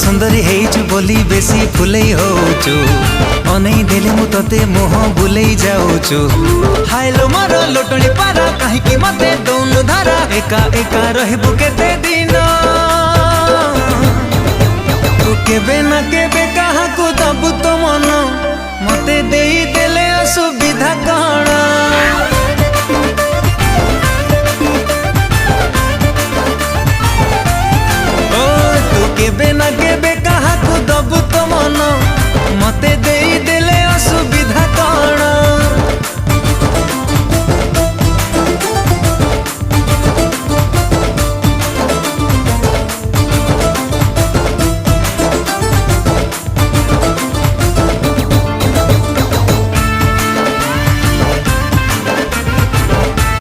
सुंदरी हेचु बोली बेसी फुलई होचु अनै देले मु तते मोह बुलई जाऊचु हायलो मोर लोटणी पारा काहे कि मते दौनु धारा एका एका रहबु केते दिन तू केबे ना केबे कहा को दबु तो मन मते देई देले असुविधा कण।